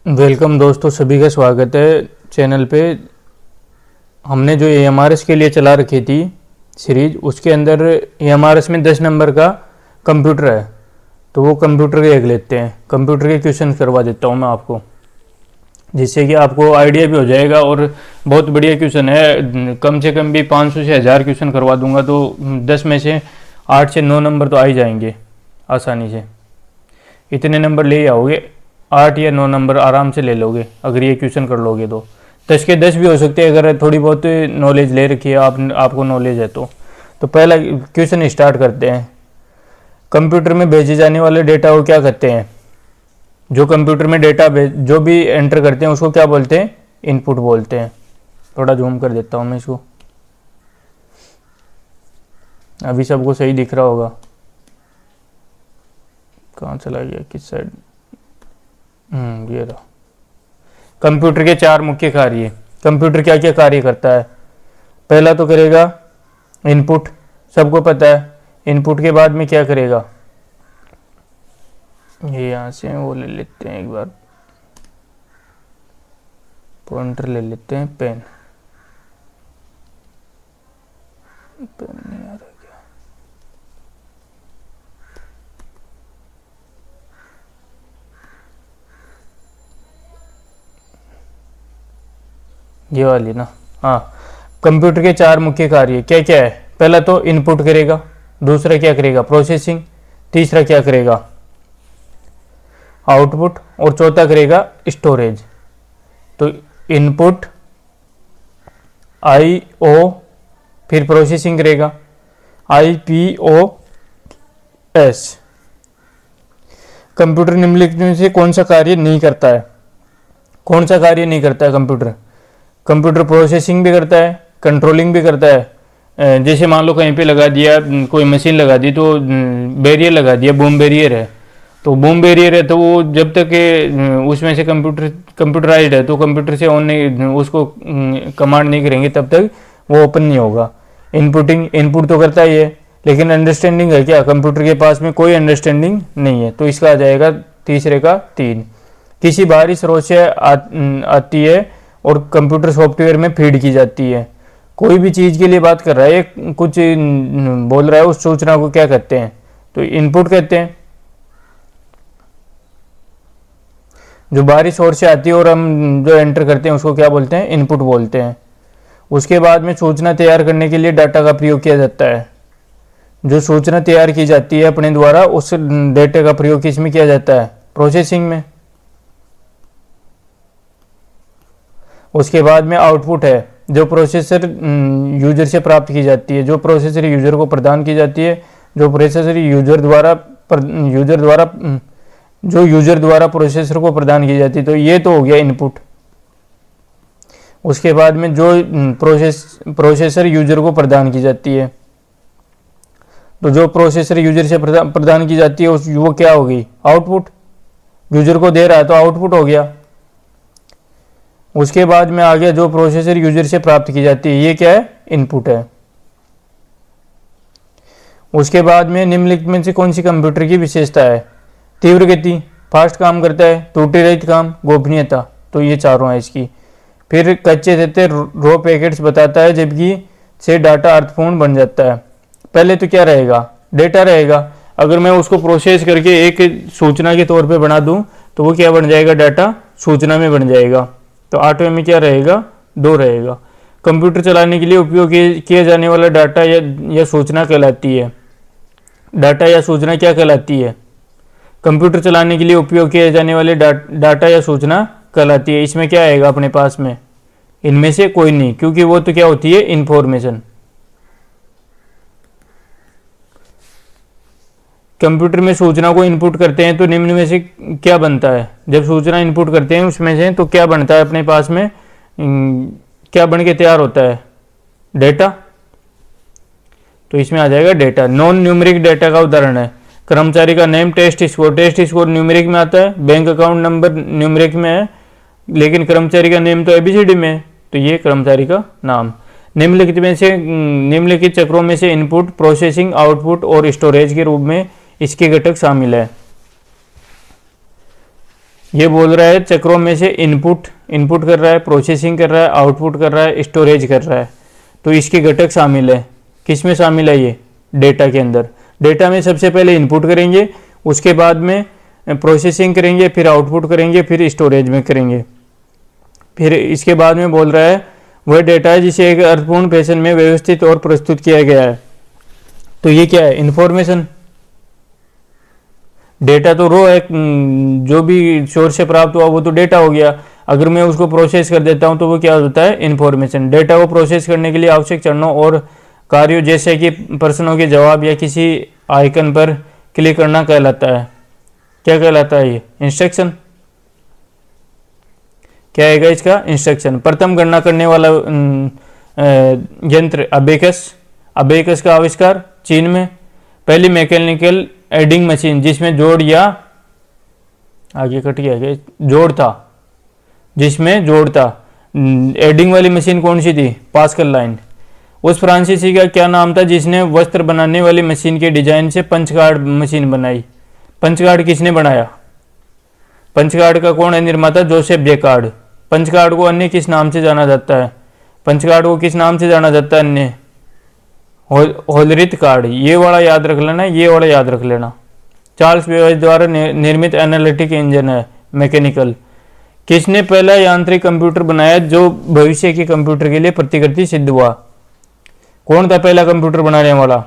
Welcome दोस्तों, सभी का स्वागत है चैनल पे। हमने जो AMRS के लिए चला रखी थी सीरीज, उसके अंदर AMRS में 10 नंबर का कंप्यूटर है, तो वो कंप्यूटर के देख लेते हैं। कंप्यूटर के क्वेश्चन करवा देता हूँ मैं आपको, जिससे कि आपको आइडिया भी हो जाएगा। और बहुत बढ़िया क्वेश्चन है, कम से कम भी 500 से 1000 क्वेश्चन करवा दूंगा, तो 10 में से 8 से 9 नंबर तो आ ही जाएंगे आसानी से। इतने नंबर ले ही आओगे, 8 या 9 नंबर आराम से ले लोगे अगर ये क्वेश्चन कर लोगे। तो 10 के 10 भी हो सकते हैं अगर थोड़ी बहुत नॉलेज ले रखी है आपको नॉलेज है तो पहला क्वेश्चन स्टार्ट करते हैं। कंप्यूटर में भेजे जाने वाले डेटा को क्या कहते हैं? जो कंप्यूटर में डेटा जो भी एंटर करते हैं उसको क्या बोलते हैं? इनपुट बोलते हैं। थोड़ा जूम कर देता हूँ मैं इसको, अभी सबको सही दिख रहा होगा। कहाँ चला गया, किस साइड? ये रहा। कंप्यूटर के 4 मुख्य कार्य। कंप्यूटर क्या क्या कार्य करता है? पहला तो करेगा इनपुट, सबको पता है। इनपुट के बाद में क्या करेगा? ये यहाँ से वो ले लेते हैं, एक बार पॉइंटर ले लेते हैं। पेन नहीं आ रहा क्या? ये वाली ना? हाँ। कंप्यूटर के 4 मुख्य कार्य क्या क्या है? पहला तो इनपुट करेगा, दूसरा क्या करेगा? प्रोसेसिंग, तीसरा क्या करेगा? आउटपुट, और चौथा करेगा स्टोरेज। तो इनपुट, IO, फिर प्रोसेसिंग करेगा IPOS। कंप्यूटर निम्नलिखित में से कौन सा कार्य नहीं करता है? कौन सा कार्य नहीं करता है कंप्यूटर? कंप्यूटर प्रोसेसिंग भी करता है, कंट्रोलिंग भी करता है। जैसे मान लो कहीं पे लगा दिया, कोई मशीन लगा दी, तो बैरियर लगा दिया, बूम बैरियर है, तो बूम बैरियर है, तो वो जब तक उसमें से कंप्यूटराइज्ड है, तो कंप्यूटर से ऑन नहीं, उसको कमांड नहीं करेंगे तब तक वो ओपन नहीं होगा। इनपुट तो करता ही है, लेकिन अंडरस्टैंडिंग है क्या? कंप्यूटर के पास में कोई अंडरस्टैंडिंग नहीं है, तो इसका आ जाएगा तीसरे का 3। किसी बाहरी स्रोत से आती है और कंप्यूटर सॉफ्टवेयर में फीड की जाती है। कोई भी चीज़ के लिए बात कर रहा है, कुछ बोल रहा है, उस सूचना को क्या कहते हैं? तो इनपुट कहते हैं। जो बाहरी सोर्स से आती है और हम जो एंटर करते हैं उसको क्या बोलते हैं? इनपुट बोलते हैं। उसके बाद में सूचना तैयार करने के लिए डाटा का प्रयोग किया जाता है। जो सूचना तैयार की जाती है अपने द्वारा, उस डेटा का प्रयोग किसमें किया जाता है? प्रोसेसिंग में। उसके बाद में आउटपुट है, जो प्रोसेसर यूजर से प्राप्त की जाती है, जो प्रोसेसर यूजर को प्रदान की जाती है, जो प्रोसेसर यूजर द्वारा प्रोसेसर को प्रदान की जाती है। तो ये तो हो गया इनपुट। उसके बाद में जो प्रोसेसर यूजर को प्रदान की जाती है, तो जो प्रोसेसर यूजर से प्रदान की जाती है वो क्या होगी? आउटपुट। यूजर को दे रहा है तो आउटपुट हो गया। उसके बाद में आ गया जो प्रोसेसर यूजर से प्राप्त की जाती है, ये क्या है? इनपुट है। उसके बाद में निम्नलिखित में से कौन सी कंप्यूटर की विशेषता है? तीव्र गति, फास्ट काम करता है, त्रुटि रहित काम, गोपनीयता। तो ये चारों है इसकी। फिर कच्चे रहते रो पैकेट्स बताता है, जबकि से डाटा अर्थपूर्ण बन जाता है। पहले तो क्या रहेगा? डेटा रहेगा। अगर मैं उसको प्रोसेस करके एक सूचना के तौर पे बना दूं तो वो क्या बन जाएगा? डाटा सूचना में बन जाएगा। तो 8वें में क्या रहेगा? 2 रहेगा। कंप्यूटर चलाने के लिए उपयोग किया जाने वाला डाटा या सूचना कहलाती है। डाटा या सूचना क्या कहलाती है? कंप्यूटर चलाने के लिए उपयोग किए जाने वाले डाटा या सूचना कहलाती है। इसमें क्या आएगा अपने पास में? इनमें से कोई नहीं, क्योंकि वो तो क्या होती है? इंफॉर्मेशन। कंप्यूटर में सूचना को इनपुट करते हैं तो निम्न में से क्या बनता है? जब सूचना इनपुट करते हैं उसमें से तो क्या बनता है अपने पास में? क्या बन के तैयार होता है? डेटा। तो इसमें आ जाएगा डेटा। नॉन न्यूमेरिक डेटा का उदाहरण है कर्मचारी का name, test score. Test score numeric में आता है, बैंक अकाउंट नंबर न्यूमेरिक में है, लेकिन कर्मचारी का नेम तो ABCD में है, तो ये कर्मचारी का नाम। निम्नलिखित चक्रों में से इनपुट, प्रोसेसिंग, आउटपुट और स्टोरेज के रूप में इसके घटक शामिल है। ये बोल रहा है चक्रों में से इनपुट कर रहा है, प्रोसेसिंग कर रहा है, आउटपुट कर रहा है, स्टोरेज कर रहा है। तो इसके घटक शामिल है। किस में शामिल है? ये डेटा के अंदर। डेटा में सबसे पहले इनपुट करेंगे, उसके बाद में प्रोसेसिंग करेंगे, फिर आउटपुट करेंगे, फिर स्टोरेज में करेंगे। फिर इसके बाद में बोल रहा है वह डेटा है जिसे एक अर्थपूर्ण फैशन में व्यवस्थित और प्रस्तुत किया गया है। तो ये क्या है? इंफॉर्मेशन। डेटा तो रो है, जो भी सोर्स से प्राप्त हुआ वो तो डेटा हो गया। अगर मैं उसको प्रोसेस कर देता हूं तो वो क्या होता है? इंफॉर्मेशन। डेटा को प्रोसेस करने के लिए आवश्यक चरणों और कार्यों जैसे कि प्रश्नों के जवाब या किसी आइकन पर क्लिक करना कहलाता है। क्या कहलाता है? ये इंस्ट्रक्शन। क्या आएगा इसका? इंस्ट्रक्शन। प्रथम गणना करने वाला यंत्र अबेकस का आविष्कार चीन में। पहली मैकेनिकल एडिंग मशीन जिसमें जोड़ या आगे कट गया जोड़ था, जिसमें जोड़ था। एडिंग वाली मशीन कौन सी थी? Pascal line. उस फ्रांसीसी का क्या नाम था जिसने वस्त्र बनाने वाली मशीन के डिजाइन से पंचकार्ड मशीन बनाई? पंचकार्ड किसने बनाया? पंचकार्ड का कौन है निर्माता? Joseph Jaccard. पंचकार्ड को अन्य किस नाम से जाना जाता है? पंचकार्ड को किस नाम से जाना जाता है अन्य? होलरिथ कार्ड। ये वाला याद रख लेना, ये वाला याद रख लेना। चार्ल्स बेबेज द्वारा निर्मित एनालिटिक इंजन है मैकेनिकल। किसने पहला यांत्रिक कंप्यूटर बनाया जो भविष्य के कंप्यूटर के लिए प्रतिकृति सिद्ध हुआ? कौन था पहला कंप्यूटर बनाने वाला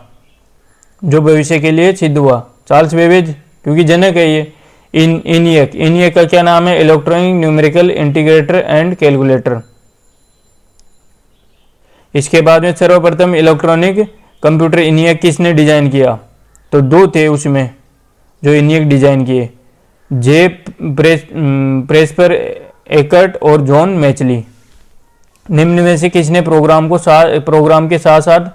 जो भविष्य के लिए सिद्ध हुआ? चार्ल्स बेबेज, क्योंकि जनक है ये। इनियक का क्या नाम है? Electronic numerical integrator and calculator. इसके बाद में सर्वप्रथम इलेक्ट्रॉनिक कंप्यूटर इनियक किसने डिजाइन किया? तो दो थे उसमें जो इनियक डिजाइन किए, जे प्रेस्पर एकर्ट और जॉन मैचली। निम्न में से किसने प्रोग्राम के साथ साथ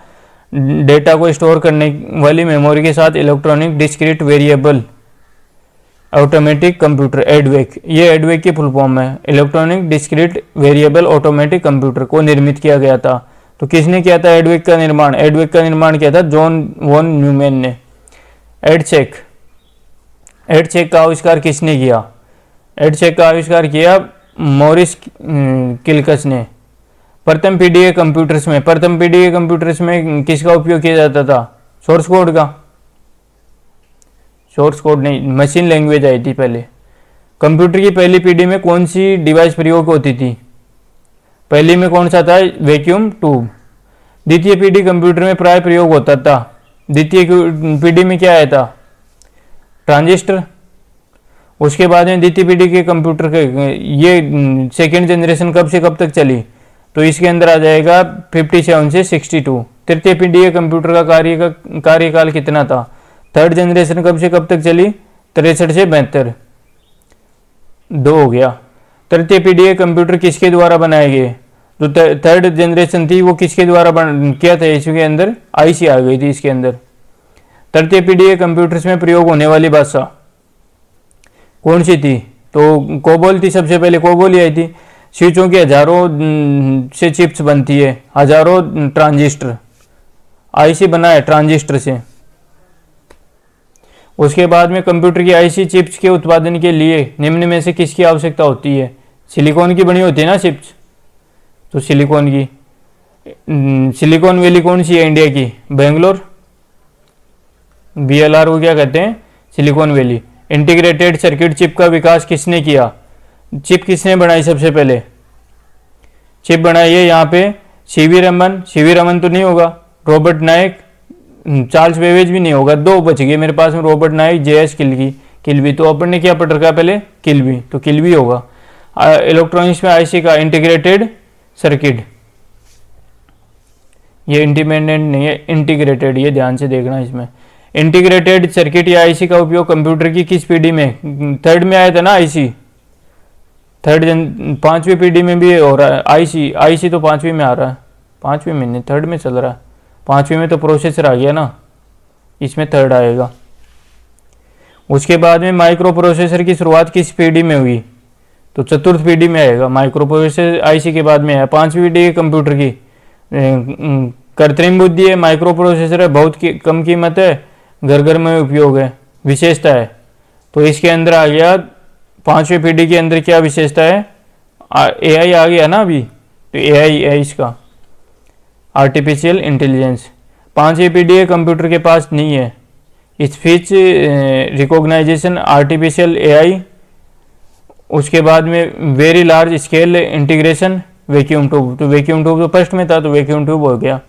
डेटा को स्टोर करने वाली मेमोरी के साथ electronic discrete variable automatic computer EDVAC, ये एडवेक की फुल फॉर्म है, electronic discrete variable automatic computer को निर्मित किया गया था। तो किसने किया था एडवेक का निर्माण? एडवेक का निर्माण किया था जॉन वॉन न्यूमैन ने। एडचेक का आविष्कार किसने किया? एडचेक का आविष्कार किया मॉरिस किल्कस ने। प्रथम पीडीए कंप्यूटर्स में किसका उपयोग किया जाता था? सोर्स कोड का। सोर्स कोड नहीं, मशीन लैंग्वेज आई थी पहले। कंप्यूटर की पहली पीढ़ी में कौन सी डिवाइस प्रयोग होती थी? पहली में कौन सा था? Vacuum tube. द्वितीय पीढ़ी कंप्यूटर में प्राय प्रयोग होता था। द्वितीय पीढ़ी में क्या आया था? ट्रांजिस्टर। उसके बाद में द्वितीय पीढ़ी के कंप्यूटर के ये सेकेंड जनरेशन कब से कब तक चली? तो इसके अंदर आ जाएगा 57 से 62। तृतीय पीढ़ी के कंप्यूटर का कार्यकाल कितना था? थर्ड जनरेशन कब से कब तक चली? 63 से 72। 2 हो गया। तृतीय पीढ़ी के कंप्यूटर किसके द्वारा बनाए गए? जो थर्ड जनरेशन थी वो किसके द्वारा किया था? इसके अंदर आईसी आ गई थी इसके अंदर। तृतीय पीढ़ी के कंप्यूटर्स में प्रयोग होने वाली भाषा कौन सी थी? तो कोबोल थी, सबसे पहले कोबोल ही आई थी। स्विचों की हजारों से चिप्स बनती है, हजारों ट्रांजिस्टर। आईसी बना है ट्रांजिस्टर से। उसके बाद में कंप्यूटर की आईसी चिप्स के उत्पादन के लिए निम्न में से किसकी आवश्यकता होती है? सिलिकॉन की बनी होती है ना चिप्स, तो सिलिकॉन की। सिलिकॉन वैली कौन सी है इंडिया की? बेंगलोर। बीएलआर को क्या कहते हैं? Silicon valley. Integrated circuit chip का विकास किसने किया? चिप किसने बनाई सबसे पहले? चिप बनाई है यहाँ पे सीवी रमन तो नहीं होगा, रॉबर्ट नायक, चार्ल्स बेबेज भी नहीं होगा। 2 बच गए मेरे पास में, रॉबर्ट नायक, जेएस किल्बी। तो अपन ने क्या पढ़ रखा पहले? किल्बी, तो किल्बी होगा। इलेक्ट्रॉनिक्स में आईसी का इंटीग्रेटेड सर्किट, ये इंडिपेंडेंट नहीं है, इंटीग्रेटेड, ये ध्यान से देखना इसमें। इंटीग्रेटेड सर्किट या आईसी का उपयोग कंप्यूटर की किस पीढ़ी में? थर्ड में आया था ना आईसी, पांचवी पीढ़ी में भी हो रहा है आईसी तो 5वीं में आ रहा है, 5वीं में नहीं, थर्ड में चल रहा है। 5वीं में तो प्रोसेसर आ गया ना, इसमें थर्ड आएगा। उसके बाद में माइक्रो प्रोसेसर की शुरुआत किस पीढ़ी में हुई? तो चतुर्थ पीढ़ी में आएगा। माइक्रो प्रोसेसर आईसी के बाद में है। 5वीं पीढ़ी के कंप्यूटर की कृत्रिम बुद्धि है, माइक्रो प्रोसेसर है, बहुत कम कीमत है, घर घर में उपयोग है, विशेषता है। तो इसके अंदर आ गया 5वीं पीढ़ी के अंदर क्या विशेषता है, AI आ गया ना अभी, तो AI है इसका, आर्टिफिशियल इंटेलिजेंस। 5वीं पीढ़ी है, कंप्यूटर के पास नहीं है, स्पीच रिकॉग्नाइजेशन, आर्टिफिशियल AI, उसके बाद में very large scale integration, vacuum tube. तो वैक्यूम ट्यूब तो फर्स्ट में था, तो वैक्यूम ट्यूब हो गया।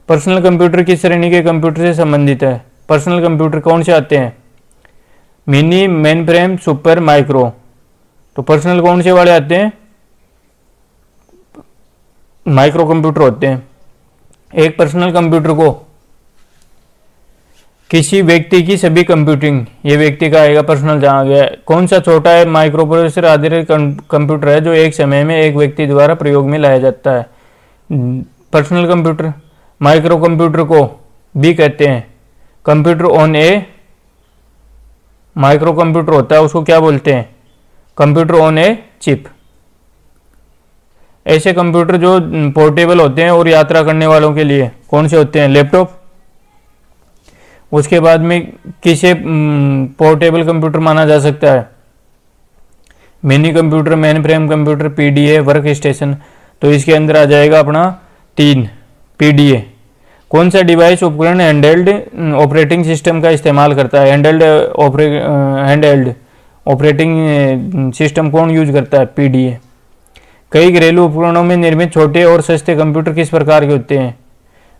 पर्सनल कंप्यूटर किस श्रेणी के कंप्यूटर से संबंधित है? पर्सनल कंप्यूटर कौन से आते हैं? Mini, main frame, super, micro. तो पर्सनल कौन से वाले आते हैं? माइक्रो कंप्यूटर होते हैं। एक पर्सनल कंप्यूटर को किसी व्यक्ति की सभी कंप्यूटिंग, ये व्यक्ति का आएगा पर्सनल जहाँ गया। कौन सा छोटा है? माइक्रो प्रोसेसर आधारित कंप्यूटर है जो एक समय में एक व्यक्ति द्वारा प्रयोग में लाया जाता है, पर्सनल कंप्यूटर। माइक्रो कंप्यूटर को भी कहते हैं computer on A, micro computer होता है उसको क्या बोलते हैं? Computer on a chip. ऐसे कंप्यूटर जो पोर्टेबल होते हैं और यात्रा करने वालों के लिए कौन से होते हैं? लैपटॉप। उसके बाद में किसे पोर्टेबल कंप्यूटर माना जा सकता है? Mini computer, main frame computer, PDA, work station. तो इसके अंदर आ जाएगा अपना 3 PDA। कौन सा डिवाइस उपकरण हैंडहेल्ड ऑपरेटिंग सिस्टम का इस्तेमाल करता है? हैंडहेल्ड ऑपरेटिंग सिस्टम कौन यूज करता है? PDA। कई घरेलू उपकरणों में निर्मित छोटे और सस्ते कंप्यूटर किस प्रकार के होते हैं?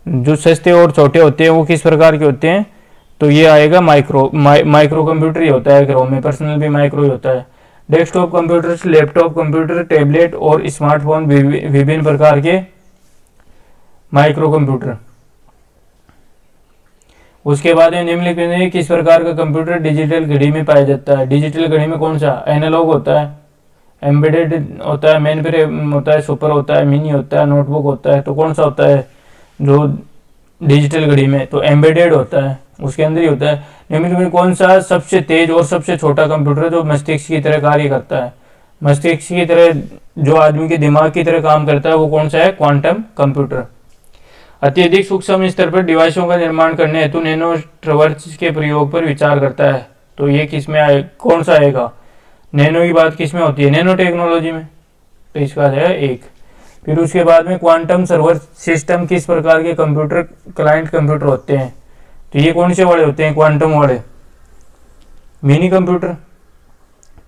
जो सस्ते और छोटे होते हैं वो किस प्रकार के होते हैं? तो ये आएगा माइक्रो कंप्यूटर ही होता है घरों में, पर्सनल भी माइक्रो ही होता है। Desktop computer, laptop computer, tablet और स्मार्टफोन विभिन्न प्रकार के माइक्रो कंप्यूटर। उसके बाद निम्नलिखित में किस प्रकार का कंप्यूटर डिजिटल घड़ी में पाया जाता है? डिजिटल घड़ी में कौन सा? एनालॉग होता है, एम्बेडेड होता है, मेन फ्रेम होता है, सुपर होता है, मिनी होता है, नोटबुक होता है। तो कौन सा होता है जो डिजिटल घड़ी में? तो एम्बेडेड होता है, उसके अंदर ही होता है। निम्नलिखित में कौन सा सबसे तेज और सबसे छोटा कंप्यूटर है जो मस्तिष्क की तरह कार्य करता है? मस्तिष्क की तरह जो आदमी के दिमाग की तरह काम करता है वो कौन सा है? Quantum computer. अत्यधिक सूक्ष्म स्तर पर डिवाइसों का निर्माण करने हेतु नैनो ट्रवर्स के प्रयोग पर विचार करता है। तो ये किस में आए, कौन सा आएगा? नैनो की बात किस में होती है? नैनो टेक्नोलॉजी में। तो इसका है 1। फिर उसके बाद में क्वांटम सर्वर सिस्टम किस प्रकार के कंप्यूटर क्लाइंट कंप्यूटर होते हैं? तो ये कौन से वाले होते हैं? क्वांटम वाले। मिनी कंप्यूटर,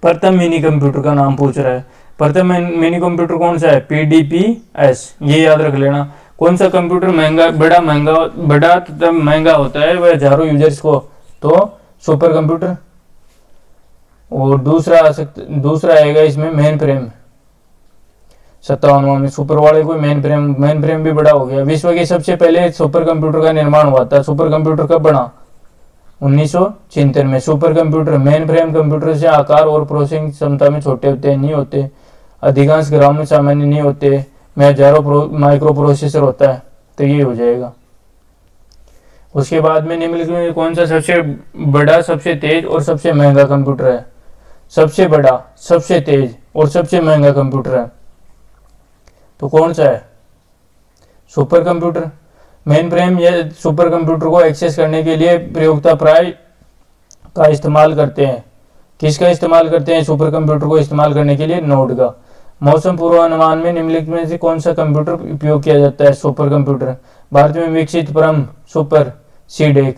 प्रथम मिनी कंप्यूटर का नाम पूछ रहा है। प्रथम मिनी कंप्यूटर कौन सा है? PDPS, ये याद रख लेना। कौन सा कंप्यूटर बड़ा तथा महंगा होता है वह हजारों यूजर्स को? तो सुपर कंप्यूटर। और दूसरा आएगा इसमें मेन फ्रेम। 57वां में सुपर वाले को मेन फ्रेम भी बड़ा हो गया। विश्व के सबसे पहले सुपर कंप्यूटर का निर्माण हुआ था। सुपर कंप्यूटर कब बना? 1976 में। Super computer main frame computer से आकार और प्रोसेसिंग क्षमता में छोटे होते हैं, नहीं होते, अधिकांश ग्राम में सामान्य नहीं होते, में हजारों माइक्रो प्रोसेसर होता है। तो ये हो जाएगा। उसके बाद में निम्नलिखित में कौन सा सबसे बड़ा, सबसे तेज और सबसे महंगा कंप्यूटर है? सबसे बड़ा, सबसे तेज और सबसे महंगा कंप्यूटर है तो कौन सा है? Super computer. मेन फ्रेम या सुपर कंप्यूटर को एक्सेस करने के लिए प्रयोक्ता प्राय का इस्तेमाल करते हैं। किसका इस्तेमाल करते हैं सुपर कंप्यूटर को इस्तेमाल करने के लिए? नोड का। मौसम पूर्वानुमान में निम्नलिखित में से कौन सा कंप्यूटर उपयोग किया जाता है? Super computer. भारत में विकसित परम सुपर सीडेक,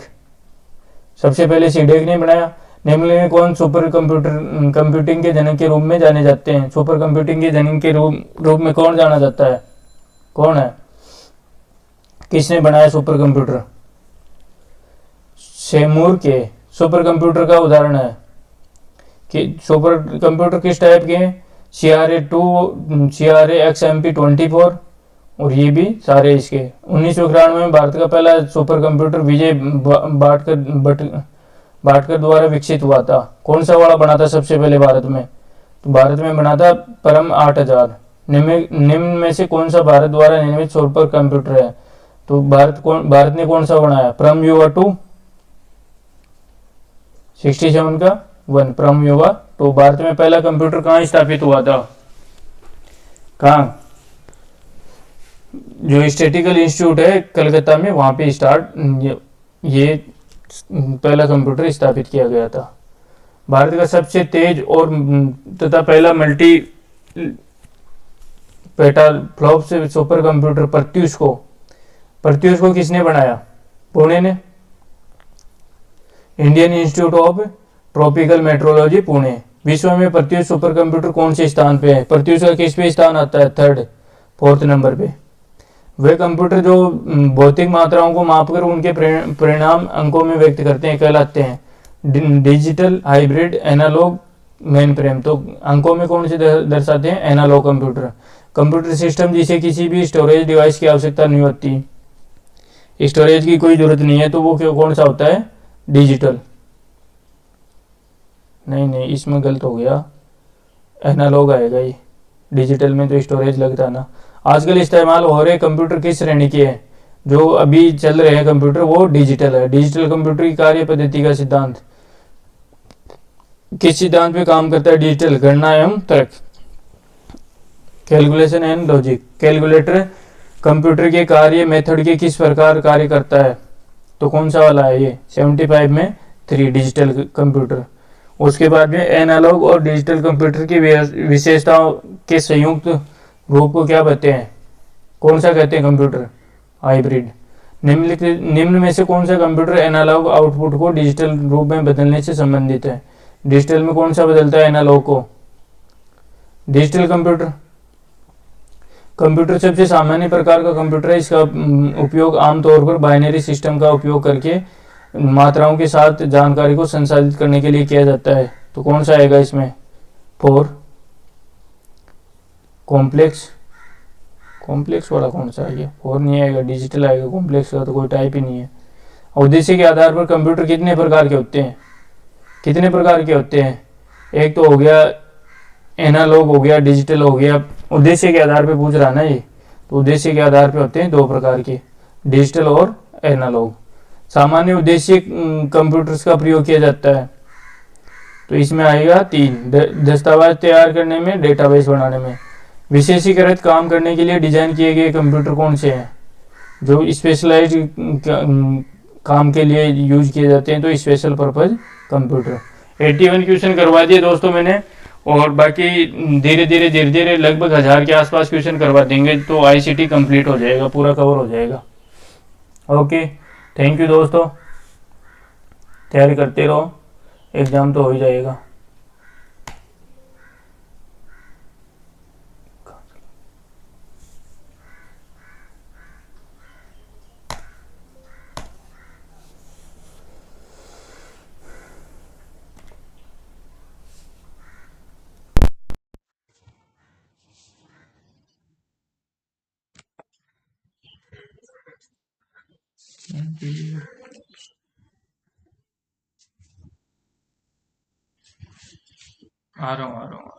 सबसे पहले सीडेक ने बनाया। निम्नलिखित में कौन सुपर कंप्यूटिंग के जनक के रूप में जाने जाते हैं? सुपर कंप्यूटिंग के जनक के रूप में कौन जाना जाता है? कौन है? किसने बनाया सुपर कंप्यूटर? सेमूर के सुपर कंप्यूटर का उदाहरण है कि सुपर कंप्यूटर किस टाइप के हैं? CRA-2, CRA-XMP-24 और ये भी सारे इसके। 1991 में भारत का पहला सुपर कंप्यूटर विजय भाटकर द्वारा विकसित हुआ था। कौन सा वाला बना था सबसे पहले भारत में? तो भारत में बना था परम 8000। निम्न में से कौन सा भारत द्वारा निर्मित सुपर कंप्यूटर है? तो भारत ने कौन सा बनाया? परम युवा 2, 67 का 1 परम युवा। तो भारत में पहला कंप्यूटर कहाँ स्थापित हुआ था? कहाँ? जो स्टैटिकल इंस्टीट्यूट है कलकत्ता में, वहां पे ये पहला कंप्यूटर स्थापित किया गया था। भारत का सबसे तेज और तथा पहला मल्टी पेटा फ्लॉप से सुपर कंप्यूटर प्रत्यूष को किसने बनाया? पुणे ने। Indian institute of tropical metrology Pune. विश्व में प्रत्यूष सुपर कंप्यूटर कौन से स्थान पे है? प्रत्यूष का किस पे स्थान आता है? थर्ड, फोर्थ नंबर पे। वे कंप्यूटर जो भौतिक मात्राओं को मापकर उनके परिणाम अंकों में व्यक्त करते हैं कहलाते हैं digital, hybrid, analogue, mainframe. तो अंकों में कौन से दर्शाते हैं? Analogue computer. कंप्यूटर सिस्टम जिसे किसी भी स्टोरेज डिवाइस की आवश्यकता नहीं होती, स्टोरेज की कोई जरूरत नहीं है, तो वो कौन सा होता है? डिजिटल। नहीं नहीं, इसमें गलत हो गया, एनालॉग आएगा ये। डिजिटल में तो स्टोरेज लगता ना। आजकल इस्तेमाल हो रहे कंप्यूटर किस श्रेणी के हैं? जो अभी चल रहे हैं कंप्यूटर वो डिजिटल है। डिजिटल कंप्यूटर की कार्य पद्धति का सिद्धांत किस सिद्धांत पे काम करता है? डिजिटल, गणना एवं तर्क, calculation and logic. Calculator computer के कार्य मेथड के किस प्रकार कार्य करता है? तो कौन सा वाला है ये? 75 में 3 डिजिटल कंप्यूटर। उसके बाद में एनालॉग और डिजिटल कंप्यूटर की विशेषताओं के संयुक्त रूप को क्या कहते हैं? कौन सा कहते हैं कंप्यूटर? हाइब्रिड। निम्न में से कौन सा कंप्यूटर एनालॉग आउटपुट को डिजिटल रूप में बदलने से संबंधित है? डिजिटल में कौन सा बदलता है एनालॉग को? Digital computer. कंप्यूटर सबसे सामान्य प्रकार का कंप्यूटर है। इसका उपयोग आमतौर पर बाइनरी सिस्टम का उपयोग करके मात्राओं के साथ जानकारी को संसाधित करने के लिए किया जाता है। तो कौन सा आएगा इसमें? 4। कॉम्प्लेक्स। कॉम्प्लेक्स वाला कौन सा है? ये 4 नहीं आएगा, डिजिटल आएगा। कॉम्प्लेक्स का तो कोई टाइप ही नहीं है। उद्देश्य के आधार पर कंप्यूटर कितने प्रकार के होते हैं? कितने प्रकार के होते हैं? एक तो हो गया एनालॉग, हो गया डिजिटल, हो गया। उद्देश्य के आधार पर पूछ रहा ना ये, तो उद्देश्य के आधार पर होते हैं 2 प्रकार के, डिजिटल और एनालॉग। सामान्य उद्देश्य कंप्यूटर्स का प्रयोग किया जाता है, तो इसमें आएगा 3, दस्तावेज तैयार करने में, डेटाबेस बनाने में। विशेषीकृत काम करने के लिए डिजाइन किए गए कंप्यूटर कौन से हैं? जो स्पेशलाइज काम के लिए यूज किए जाते हैं, तो स्पेशल पर्पज कंप्यूटर। 81 क्वेश्चन करवा दिए दोस्तों मैंने, और बाकी धीरे धीरे लगभग 1000 के आसपास क्वेश्चन करवा देंगे, तो आईसीटी कंप्लीट हो जाएगा, पूरा कवर हो जाएगा। ओके, थैंक यू दोस्तों, तैयारी करते रहो, एग्ज़ाम तो हो ही जाएगा। आ रहा हूँ।